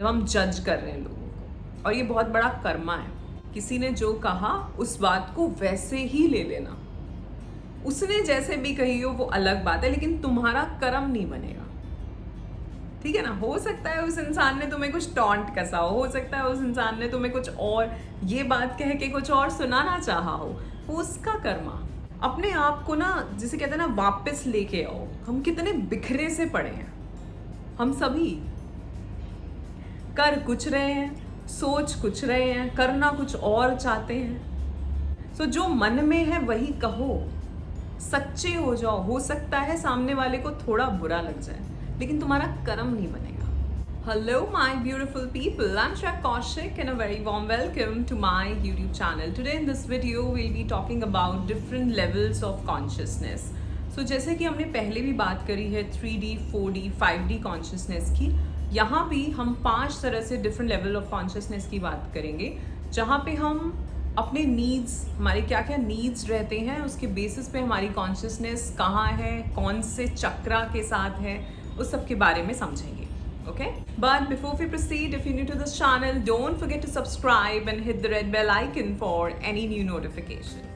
जब हम जज कर रहे हैं लोगों को, और ये बहुत बड़ा कर्मा है। किसी ने जो कहा उस बात को वैसे ही ले लेना। उसने जैसे भी कही हो वो अलग बात है, लेकिन तुम्हारा कर्म नहीं बनेगा। ठीक है ना। हो सकता है उस इंसान ने तुम्हें कुछ टॉन्ट कसा हो सकता है उस इंसान ने तुम्हें कुछ और ये बात कह के कुछ और सुनाना चाहा हो, वो उसका कर्मा। अपने आप को ना, जिसे कहते हैं ना, वापस लेके आओ। हम कितने बिखरे से पड़े हैं, हम सभी कर कुछ रहे हैं, सोच कुछ रहे हैं, करना कुछ और चाहते हैं। सो जो मन में है वही कहो, सच्चे हो जाओ। हो सकता है सामने वाले को थोड़ा बुरा लग जाए, लेकिन तुम्हारा कर्म नहीं बनेगा। Hello my beautiful people, I'm Shreya Kaushik and a very warm welcome to my YouTube channel. Today in this video we'll be talking about different levels of consciousness. So जैसे कि हमने पहले भी बात करी है 3D, 4D, 5D कॉन्शियसनेस की, यहाँ भी हम 5 तरह से डिफरेंट लेवल ऑफ कॉन्शियसनेस की बात करेंगे, जहाँ पे हम अपने नीड्स, हमारे क्या क्या नीड्स रहते हैं, उसके बेसिस पे हमारी कॉन्शियसनेस कहाँ है, कौन से चक्रा के साथ है, उस सब के बारे में समझेंगे। Okay, but before we proceed, if you're new to this channel, don't forget to subscribe and hit the red bell icon for any new notification.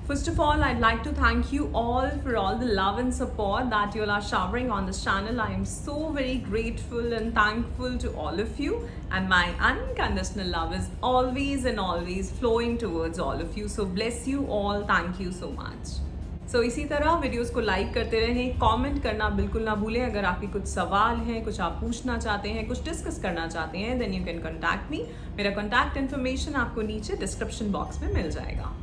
First of all, I'd like to thank you all for all the love and support that you all are showering on this channel. I am so very grateful and thankful to all of you, and my unconditional love is always and always flowing towards all of you. So bless you all. Thank you so much. सो इसी तरह videos को like करते रहें, comment करना बिल्कुल ना भूलें। अगर आपके कुछ सवाल हैं, कुछ आप पूछना चाहते हैं, कुछ डिस्कस करना चाहते हैं, then you can contact me. मेरा कॉन्टैक्ट इन्फॉर्मेशन आपको नीचे डिस्क्रिप्शन बॉक्स में मिल जाएगा।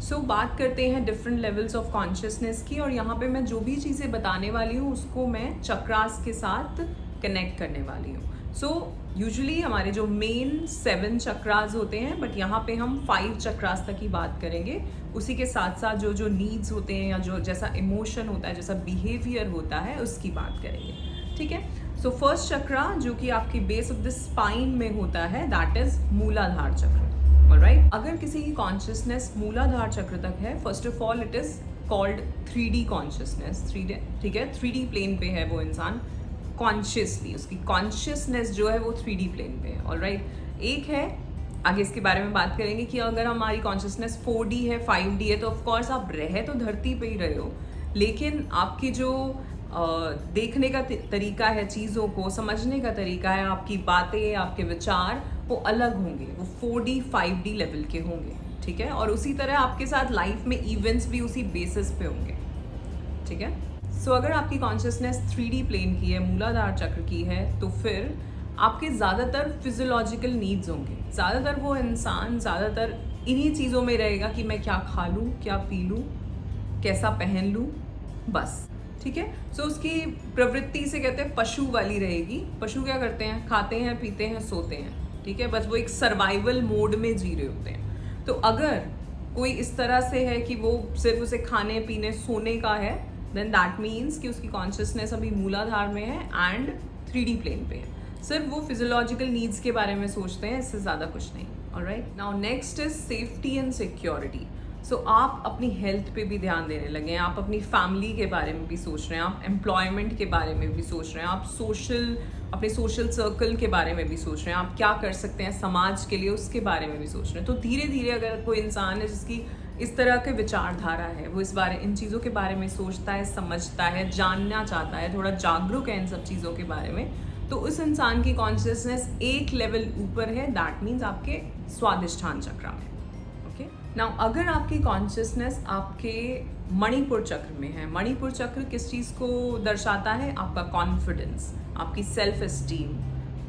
सो बात करते हैं डिफरेंट लेवल्स ऑफ कॉन्शियसनेस की, और यहाँ पे मैं जो भी चीज़ें बताने वाली हूँ उसको मैं चक्रास के साथ कनेक्ट करने वाली हूँ। सो यूजुअली हमारे जो मेन 7 चक्रास होते हैं, बट यहाँ पे हम 5 चक्रास तक की बात करेंगे। उसी के साथ साथ जो जो नीड्स होते हैं, या जो जैसा इमोशन होता है, जैसा बिहेवियर होता है, उसकी बात करेंगे। ठीक है। सो फर्स्ट चक्रा जो कि आपकी बेस ऑफ द स्पाइन में होता है, दैट इज मूलाधार चक्र। ऑलराइट, अगर किसी की कॉन्शियसनेस मूलाधार चक्र तक है, first of all it is called 3D consciousness. 3D, ठीक है, 3D प्लेन पे है वो इंसान कॉन्शियसली, उसकी कॉन्शियसनेस जो है वो 3D प्लेन पे है। ऑलराइट, एक है, आगे इसके बारे में बात करेंगे कि अगर हमारी कॉन्शियसनेस 4D है, 5D है, तो ऑफकोर्स आप रह तो धरती पे ही रहे हो, लेकिन आपकी जो देखने का तरीका है, चीज़ों को समझने का तरीका है, आपकी बातें, आपके विचार, वो अलग होंगे, वो 4D 5D लेवल के होंगे। ठीक है। और उसी तरह आपके साथ लाइफ में इवेंट्स भी उसी बेसिस पे होंगे। ठीक है। सो अगर आपकी कॉन्शियसनेस 3D प्लेन की है, मूलाधार चक्र की है, तो फिर आपके ज़्यादातर फिजियोलॉजिकल नीड्स होंगे। ज़्यादातर वो इंसान ज़्यादातर इन्हीं चीज़ों में रहेगा कि मैं क्या खा लूँ, क्या पी लूँ, कैसा पहन लूँ, बस। ठीक है। सो उसकी प्रवृत्ति से कहते हैं पशु वाली रहेगी। पशु क्या करते हैं? खाते हैं, पीते हैं, सोते हैं। ठीक है। बस वो एक सर्वाइवल मोड में जी रहे होते हैं। तो अगर कोई इस तरह से है कि वो सिर्फ उसे खाने, पीने, सोने का है, देन दैट मीन्स कि उसकी कॉन्शियसनेस अभी मूलाधार में है एंड 3D प्लेन पे है। सिर्फ वो फिजियोलॉजिकल नीड्स के बारे में सोचते हैं, इससे ज़्यादा कुछ नहीं। Alright, now next is safety and security. So आप अपनी हेल्थ पे भी ध्यान देने लगे हैं, आप अपनी फैमिली के बारे में भी सोच रहे हैं, आप एम्प्लॉयमेंट के बारे में भी सोच रहे हैं, आप अपने सोशल सर्कल के बारे में भी सोच रहे हैं, आप क्या कर सकते हैं समाज के लिए, उसके बारे में भी सोच रहे हैं। तो धीरे धीरे अगर कोई इंसान है जिसकी इस तरह के विचारधारा है, वो इन चीज़ों के बारे में सोचता है, समझता है, जानना चाहता है, थोड़ा जागरूक है इन सब चीज़ों के बारे में, तो उस इंसान की कॉन्शियसनेस एक लेवल ऊपर है, दैट मीन्स आपके स्वादिष्ठान चक्र में। ओके। नाउ अगर आपकी कॉन्शियसनेस आपके मणिपुर चक्र में है, मणिपुर चक्र किस चीज़ को दर्शाता है? आपका कॉन्फिडेंस, आपकी सेल्फ एस्टीम,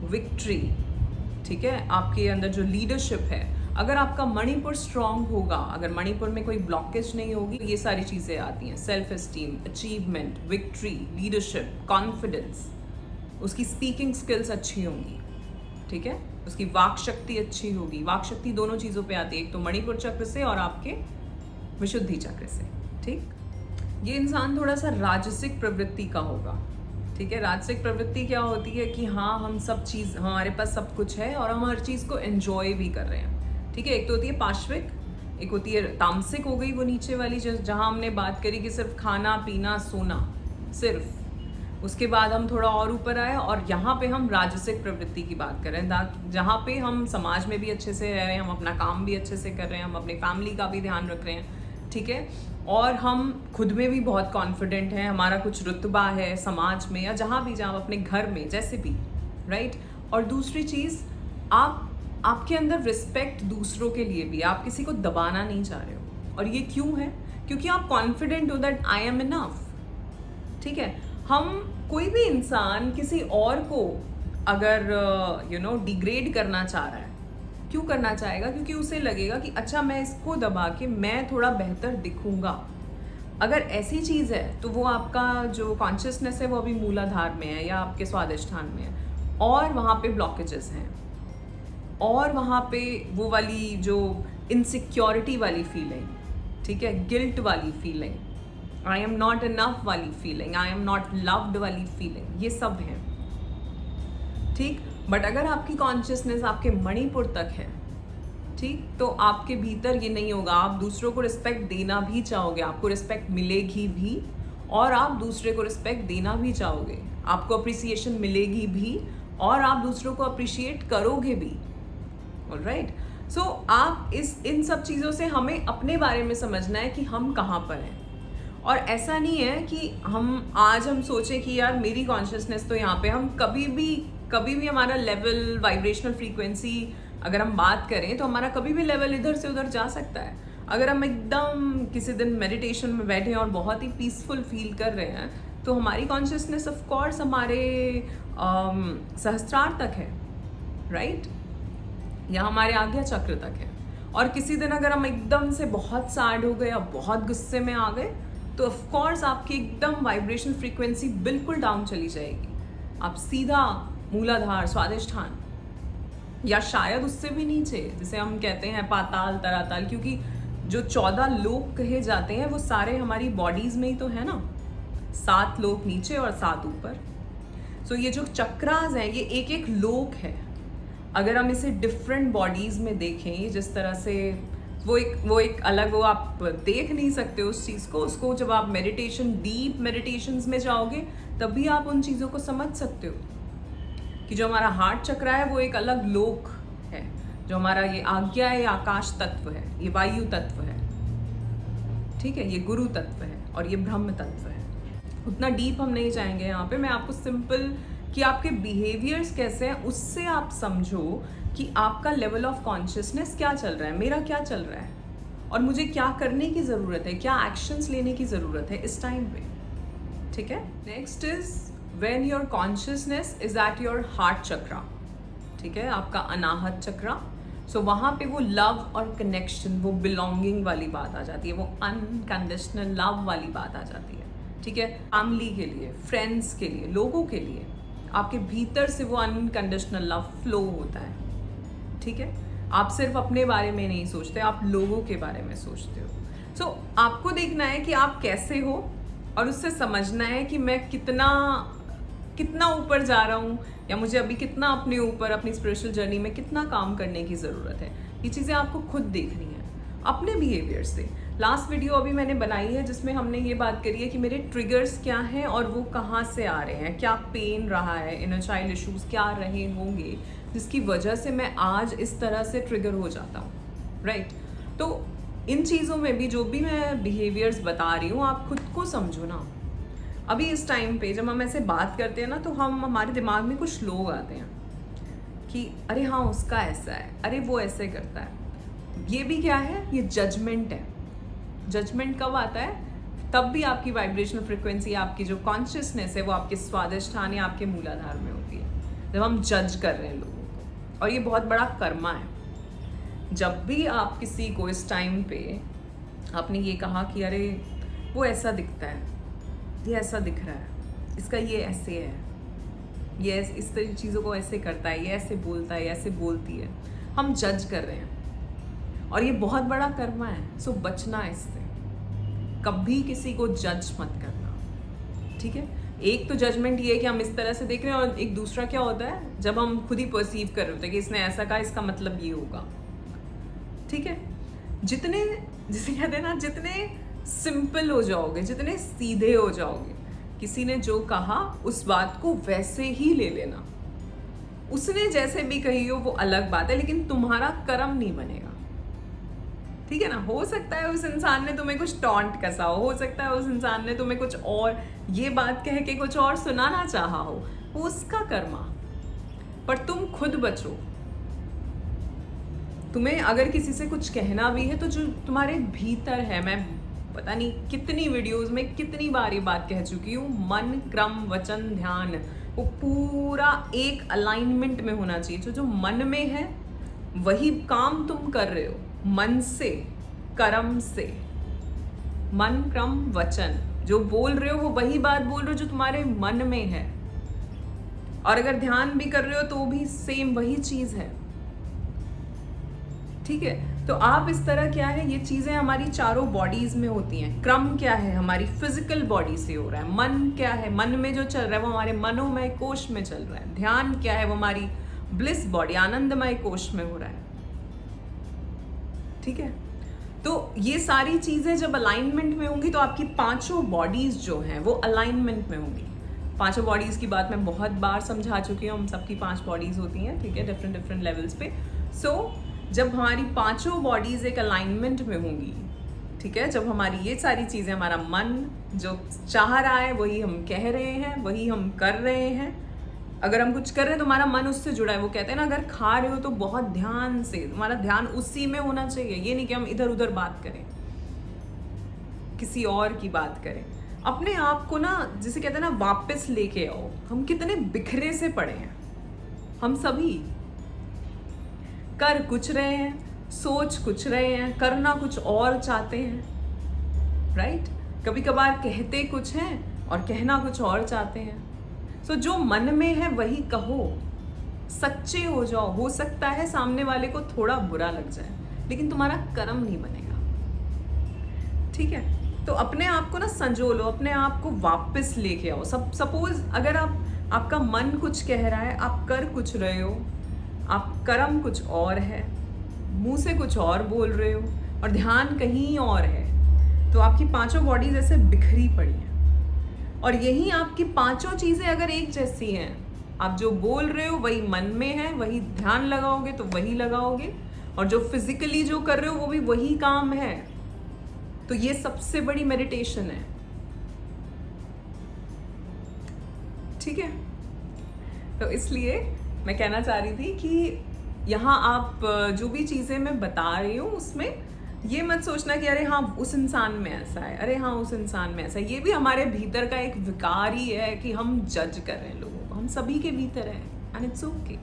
विक्ट्री। ठीक है। आपके अंदर जो लीडरशिप है, अगर आपका मणिपुर स्ट्रांग होगा, अगर मणिपुर में कोई ब्लॉकेज नहीं होगी, तो ये सारी चीज़ें आती हैं, self esteem, achievement, victory, leadership, confidence. उसकी स्पीकिंग स्किल्स अच्छी होंगी। ठीक है। उसकी वाक शक्ति अच्छी होगी। वाक शक्ति दोनों चीज़ों पे आती है, एक तो मणिपुर चक्र से और आपके विशुद्धि चक्र से। ठीक। ये इंसान थोड़ा सा राजसिक प्रवृत्ति का होगा। ठीक है। राजसिक प्रवृत्ति क्या होती है कि हाँ, हम सब चीज़, हमारे पास सब कुछ है और हम हर चीज़ को एंजॉय भी कर रहे हैं। ठीक है। एक तो होती है पाश्विक, एक होती है तामसिक, हो गई वो नीचे वाली, जहाँ हमने बात करी कि सिर्फ खाना, पीना, सोना। सिर्फ। उसके बाद हम थोड़ा और ऊपर आए और यहाँ पे हम राजसिक प्रवृत्ति की बात कर रहे हैं, जहाँ पे हम समाज में भी अच्छे से रह रहे हैं, हम अपना काम भी अच्छे से कर रहे हैं, हम अपनी फैमिली का भी ध्यान रख रहे हैं, ठीक है, और हम खुद में भी बहुत कॉन्फिडेंट हैं, हमारा कुछ रुतबा है समाज में या जहाँ भी, जहाँ अपने घर में, जैसे भी, राइट। और दूसरी चीज़, आपके अंदर रिस्पेक्ट दूसरों के लिए भी, आप किसी को दबाना नहीं चाह रहे हो। और ये क्यों है? क्योंकि आप कॉन्फिडेंट हो दैट आई एम इनफ, ठीक है। हम कोई भी इंसान किसी और को अगर डिग्रेड करना चाह रहा है, क्यों करना चाहेगा? क्योंकि उसे लगेगा कि अच्छा मैं इसको दबा के मैं थोड़ा बेहतर दिखूंगा। अगर ऐसी चीज़ है तो वो आपका जो कॉन्शियसनेस है वो अभी मूलाधार में है या आपके स्वादिष्ठान में है, और वहाँ पे ब्लॉकेजेस हैं, और वहाँ पे वो वाली जो इनसिक्योरिटी वाली फीलिंग, ठीक है, गिल्ट वाली feeling, I am not enough वाली feeling, I am not loved वाली फीलिंग, ये सब है, ठीक। बट अगर आपकी कॉन्शियसनेस आपके मणिपुर तक है, ठीक, तो आपके भीतर ये नहीं होगा। आप दूसरों को रिस्पेक्ट देना भी चाहोगे, आपको रिस्पेक्ट मिलेगी भी, और आप दूसरे को रिस्पेक्ट देना भी चाहोगे, आपको अप्रिसिएशन मिलेगी भी, और आप दूसरों को अप्रिशिएट करोगे भी। ऑलराइट, सो आप इन सब चीज़ों से हमें अपने बारे में समझना है कि हम कहाँ पर हैं। और ऐसा नहीं है कि हम सोचें कि यार मेरी कॉन्शियसनेस तो यहाँ पे, हम कभी भी हमारा लेवल, वाइब्रेशनल फ्रीक्वेंसी अगर हम बात करें तो हमारा कभी भी लेवल इधर से उधर जा सकता है। अगर हम एकदम किसी दिन मेडिटेशन में बैठे हैं और बहुत ही पीसफुल फील कर रहे हैं तो हमारी कॉन्शियसनेस ऑफ कोर्स हमारे सहस्त्रार तक है, राइट, या हमारे आज्ञा चक्र तक है। और किसी दिन अगर हम एकदम से बहुत सैड हो गए या बहुत गुस्से में आ गए तो ऑफ कोर्स आपकी एकदम वाइब्रेशन फ्रीक्वेंसी बिल्कुल डाउन चली जाएगी, आप सीधा मूलाधार, स्वादिष्ठान, या शायद उससे भी नीचे, जिसे हम कहते हैं पाताल, तराताल, क्योंकि जो 14 लोक कहे जाते हैं वो सारे हमारी बॉडीज में ही तो है ना, 7 लोक नीचे और 7 ऊपर। सो ये जो चक्रास हैं ये एक एक लोक है। अगर हम इसे डिफरेंट बॉडीज में देखें, जिस तरह से वो एक अलग, वो आप देख नहीं सकते उस चीज़ को, उसको जब आप मेडिटेशन, डीप मेडिटेशंस में जाओगे तभी आप उन चीज़ों को समझ सकते हो कि जो हमारा हार्ट चक्र है वो एक अलग लोक है, जो हमारा ये आज्ञा है, आकाश तत्व है, ये वायु तत्व है, ठीक है, ये गुरु तत्व है, और ये ब्रह्म तत्व है। उतना डीप हम नहीं जाएंगे यहाँ पे। मैं आपको सिंपल कि आपके बिहेवियर्स कैसे हैं उससे आप समझो कि आपका लेवल ऑफ कॉन्शियसनेस क्या चल रहा है, मेरा क्या चल रहा है, और मुझे क्या करने की ज़रूरत है, क्या एक्शंस लेने की ज़रूरत है इस टाइम पे, ठीक है। Next is when your consciousness is at your heart chakra, ठीक है, आपका अनाहत चक्रा। सो वहाँ पे वो लव और कनेक्शन, वो बिलोंगिंग वाली बात आ जाती है, वो अनकंडीशनल लव वाली बात आ जाती है, ठीक है। फैमिली के लिए, फ्रेंड्स के लिए, लोगों के लिए आपके भीतर से वो अनकंडीशनल लव फ्लो होता है, ठीक है। आप सिर्फ अपने बारे में नहीं सोचते, आप लोगों के बारे में सोचते हो। सो आपको देखना है कि आप कैसे हो, और उससे समझना है कि मैं कितना ऊपर जा रहा हूँ, या मुझे अभी कितना अपने ऊपर, अपनी स्पिरिचुअल जर्नी में कितना काम करने की ज़रूरत है। ये चीज़ें आपको खुद देखनी है अपने बिहेवियर से। लास्ट वीडियो अभी मैंने बनाई है जिसमें हमने ये बात करी है कि मेरे ट्रिगर्स क्या हैं और वो कहाँ से आ रहे हैं, क्या पेन रहा है, इनर चाइल्ड इश्यूज क्या रहे होंगे जिसकी वजह से मैं आज इस तरह से ट्रिगर हो जाता हूँ, राइट। तो इन चीज़ों में भी जो भी मैं बिहेवियर्स बता रही हूँ, आप खुद को समझो ना। अभी इस टाइम पे जब हम ऐसे बात करते हैं ना तो हमारे दिमाग में कुछ लोग आते हैं कि अरे हाँ उसका ऐसा है, अरे वो ऐसे करता है। ये भी क्या है, ये जजमेंट है। जजमेंट कब आता है? तब भी आपकी वाइब्रेशनल फ्रिक्वेंसी, आपकी जो कॉन्शियसनेस है वो आपके स्वादिष्ठान या आपके मूलाधार में होती है, जब हम जज कर रहे हैं लोगों को। और ये बहुत बड़ा कर्मा है। जब भी आप किसी को इस टाइम पे आपने ये कहा कि अरे वो ऐसा दिखता है, ये ऐसा दिख रहा है, इसका ये ऐसे है, ये इस तरह चीज़ों को ऐसे करता है, ये ऐसे बोलता है, ऐसे बोलती है, हम जज कर रहे हैं। और ये बहुत बड़ा कर्मा है। सो बचना इससे, कभी किसी को जज मत करना, ठीक है। एक तो जजमेंट ये है कि हम इस तरह से देख रहे हैं, और एक दूसरा क्या होता है जब हम खुद ही परसीव कर रहे होते हैं कि इसने ऐसा कहा, इसका मतलब ये होगा, ठीक है। जिसे कहते हैं ना, जितने सिंपल हो जाओगे, जितने सीधे हो जाओगे किसी ने जो कहा उस बात को वैसे ही ले लेना। उसने जैसे भी कही हो वो अलग बात है, लेकिन तुम्हारा कर्म नहीं बनेगा। ठीक है ना। हो सकता है उस इंसान ने तुम्हें कुछ टॉन्ट कसा हो सकता है उस इंसान ने तुम्हें कुछ और ये बात कह के कुछ और सुनाना चाहा हो, वो उसका कर्मा। पर तुम खुद बचो। तुम्हें अगर किसी से कुछ कहना भी है तो जो तुम्हारे भीतर है, मैं पता नहीं कितनी वीडियोस में कितनी बार ये बात कह चुकी हूँ, मन क्रम वचन ध्यान वो पूरा एक अलाइनमेंट में होना चाहिए। जो मन में है वही काम तुम कर रहे हो, मन से कर्म से। मन क्रम वचन जो बोल रहे हो वो वही बात बोल रहे हो जो तुम्हारे मन में है, और अगर ध्यान भी कर रहे हो तो भी सेम वही चीज है। ठीक है। तो आप इस तरह क्या है, ये चीजें हमारी चारों बॉडीज में होती हैं। क्रम क्या है, हमारी फिजिकल बॉडी से हो रहा है। मन क्या है, मन में जो चल रहा है वो हमारे मनोमय कोश में चल रहा है। ध्यान क्या है, वो हमारी ब्लिस बॉडी आनंदमय कोश में हो रहा है। ठीक है। तो ये सारी चीजें जब अलाइनमेंट में होंगी तो आपकी पांचों बॉडीज जो हैं वो अलाइनमेंट में होंगी। पांचों बॉडीज की बात मैं बहुत बार समझा चुकी हूँ, हम सबकी 5 बॉडीज होती हैं। ठीक है, डिफरेंट लेवल्स पे। जब हमारी पांचों बॉडीज एक अलाइनमेंट में होंगी, ठीक है, जब हमारी ये सारी चीजें, हमारा मन जो चाह रहा है वही हम कह रहे हैं, वही हम कर रहे हैं। अगर हम कुछ कर रहे हैं तो हमारा मन उससे जुड़ा है। वो कहते हैं ना, अगर खा रहे हो तो बहुत ध्यान से, तुम्हारा ध्यान उसी में होना चाहिए। ये नहीं कि हम इधर उधर बात करें, किसी और की बात करें। अपने आप को ना, जिसे कहते हैं ना, वापस लेके आओ। हम कितने बिखरे से पड़े हैं, हम सभी कर कुछ रहे हैं, सोच कुछ रहे हैं, करना कुछ और चाहते हैं। राइट। कभी कभार कहते कुछ हैं और कहना कुछ और चाहते हैं। जो मन में है वही कहो, सच्चे हो जाओ। हो सकता है सामने वाले को थोड़ा बुरा लग जाए, लेकिन तुम्हारा कर्म नहीं बनेगा। ठीक है। तो अपने आप को ना संजो लो, अपने आप को वापस लेके आओ। सपोज अगर आपका मन कुछ कह रहा है, आप कर कुछ रहे हो, आप कर्म कुछ और है, मुंह से कुछ और बोल रहे हो और ध्यान कहीं और है, तो आपकी पांचों बॉडीज ऐसे बिखरी पड़ी हैं। और यही आपकी पांचों चीजें अगर एक जैसी हैं, आप जो बोल रहे हो वही मन में है, वही ध्यान लगाओगे तो वही लगाओगे, और जो फिजिकली जो कर रहे हो वो भी वही काम है, तो ये सबसे बड़ी मेडिटेशन है। ठीक है। तो इसलिए मैं कहना चाह रही थी कि यहाँ आप जो भी चीज़ें मैं बता रही हूँ उसमें ये मत सोचना कि अरे हाँ उस इंसान में ऐसा है, अरे हाँ उस इंसान में ऐसा है। ये भी हमारे भीतर का एक विकार ही है कि हम जज कर रहे हैं लोगों को। हम सभी के भीतर है एंड इट्स ओके,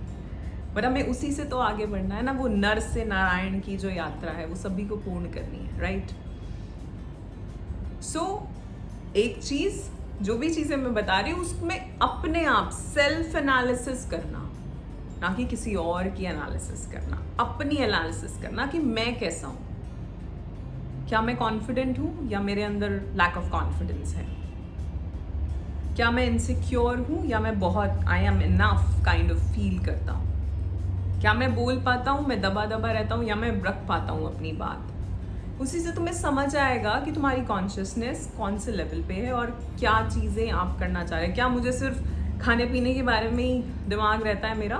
बट हमें उसी से तो आगे बढ़ना है ना। वो नर से नारायण की जो यात्रा है वो सभी को पूर्ण करनी है। राइट। एक चीज़, जो भी चीज़ें मैं बता रही हूँ उसमें अपने आप सेल्फ एनालिसिस करना, ना कि किसी और की एनालिसिस करना। अपनी एनालिसिस करना कि मैं कैसा हूँ, क्या मैं कॉन्फिडेंट हूँ या मेरे अंदर लैक ऑफ कॉन्फिडेंस है, क्या मैं इनसिक्योर हूँ या मैं बहुत I am enough kind of feel करता हूँ, क्या मैं बोल पाता हूँ, मैं दबा दबा रहता हूँ या मैं रख पाता हूँ अपनी बात। उसी से तुम्हें समझ आएगा कि तुम्हारी कॉन्शियसनेस कौन से लेवल पे है और क्या चीज़ें आप करना चाह रहे हैं। क्या मुझे सिर्फ खाने पीने के बारे में ही दिमाग रहता है मेरा,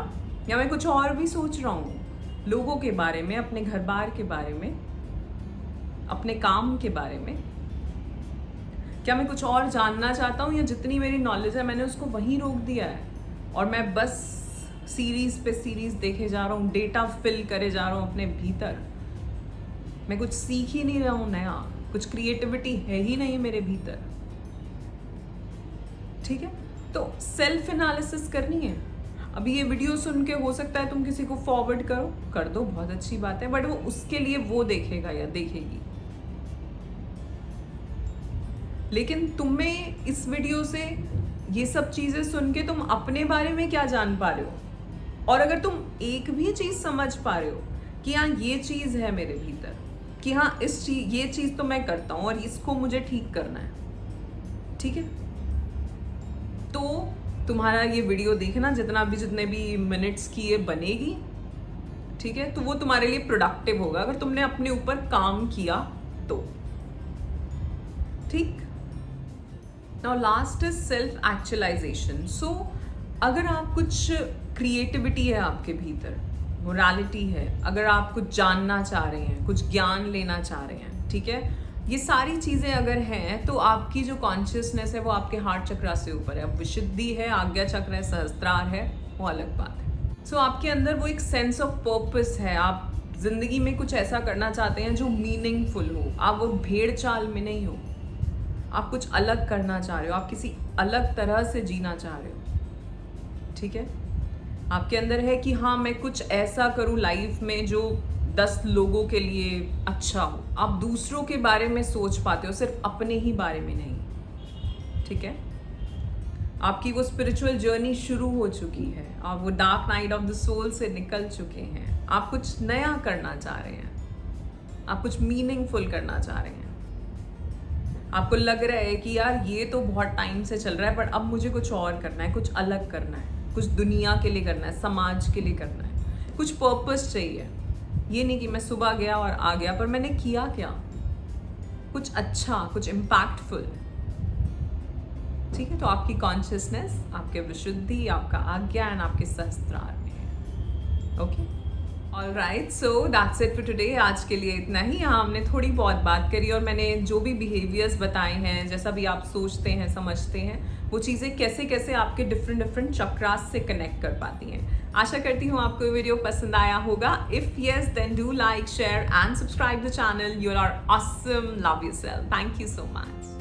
या मैं कुछ और भी सोच रहा हूँ, लोगों के बारे में, अपने घर बार के बारे में, अपने काम के बारे में। क्या मैं कुछ और जानना चाहता हूँ, या जितनी मेरी नॉलेज है मैंने उसको वहीं रोक दिया है और मैं बस सीरीज पे सीरीज देखे जा रहा हूँ, डेटा फिल करे जा रहा हूँ अपने भीतर। मैं कुछ सीख ही नहीं रहा हूँ नया, कुछ क्रिएटिविटी है ही नहीं मेरे भीतर। ठीक है। तो सेल्फ एनालिसिस करनी है। अभी ये वीडियो सुन के हो सकता है तुम किसी को फॉरवर्ड करो, कर दो, बहुत अच्छी बात है, बट वो उसके लिए वो देखेगा या देखेगी। लेकिन तुम्हें इस वीडियो से ये सब चीजें सुन के तुम अपने बारे में क्या जान पा रहे हो, और अगर तुम एक भी चीज समझ पा रहे हो कि हाँ ये चीज है मेरे भीतर, कि हाँ ये चीज तो मैं करता हूँ और इसको मुझे ठीक करना है, ठीक है, तो तुम्हारा ये वीडियो देखना जितने भी मिनट्स की ये बनेगी, ठीक है, तो वो तुम्हारे लिए प्रोडक्टिव होगा अगर तुमने अपने ऊपर काम किया तो। ठीक। Now last is self actualization. So अगर आप कुछ क्रिएटिविटी है आपके भीतर, मोरालिटी है, अगर आप कुछ जानना चाह रहे हैं, कुछ ज्ञान लेना चाह रहे हैं, ठीक है, ये सारी चीज़ें अगर हैं तो आपकी जो कॉन्शियसनेस है वो आपके हार्ट चक्रा से ऊपर है. अब विशुद्धि है, आज्ञा चक्र है, सहस्त्रार है, वो अलग बात है. सो आपके अंदर वो एक सेंस ऑफ पर्पस है. आप जिंदगी में कुछ ऐसा करना चाहते हैं जो मीनिंगफुल हो. आप वो भेड़ चाल में नहीं हो. आप कुछ अलग करना चाह रहे हो. आप किसी अलग तरह से जीना चाह रहे हो. ठीक है, आपके अंदर है कि हाँ मैं कुछ ऐसा करूँ लाइफ में जो 10 लोगों के लिए अच्छा हो. आप दूसरों के बारे में सोच पाते हो, सिर्फ अपने ही बारे में नहीं. ठीक है, आपकी वो स्पिरिचुअल जर्नी शुरू हो चुकी है. आप वो dark night of the soul से निकल चुके हैं. आप कुछ नया करना चाह रहे हैं. आप कुछ मीनिंगफुल करना चाह रहे हैं. आपको लग रहा है कि यार ये तो बहुत टाइम से चल रहा है, पर अब मुझे कुछ और करना है, कुछ अलग करना है, कुछ दुनिया के लिए करना है, समाज के लिए करना है, कुछ पर्पस चाहिए. ये नहीं कि मैं सुबह गया और आ गया, पर मैंने किया क्या, कुछ अच्छा, कुछ इम्पैक्टफुल. ठीक है, तो आपकी कॉन्शियसनेस, आपके विशुद्धि, आपका आज्ञा एंड आपके सहस्त्रार में है. Okay, all right, so that's it for today. आज के लिए इतना ही. हाँ, हमने थोड़ी बहुत बात करी और मैंने जो भी बिहेवियर्स बताए हैं, जैसा भी आप सोचते हैं, समझते हैं, वो चीज़ें कैसे कैसे आपके डिफरेंट चक्रास से कनेक्ट कर पाती हैं. आशा करती हूँ आपको ये वीडियो पसंद आया होगा. If yes then do like, share and subscribe the channel. You are awesome. Love yourself. Thank you so much.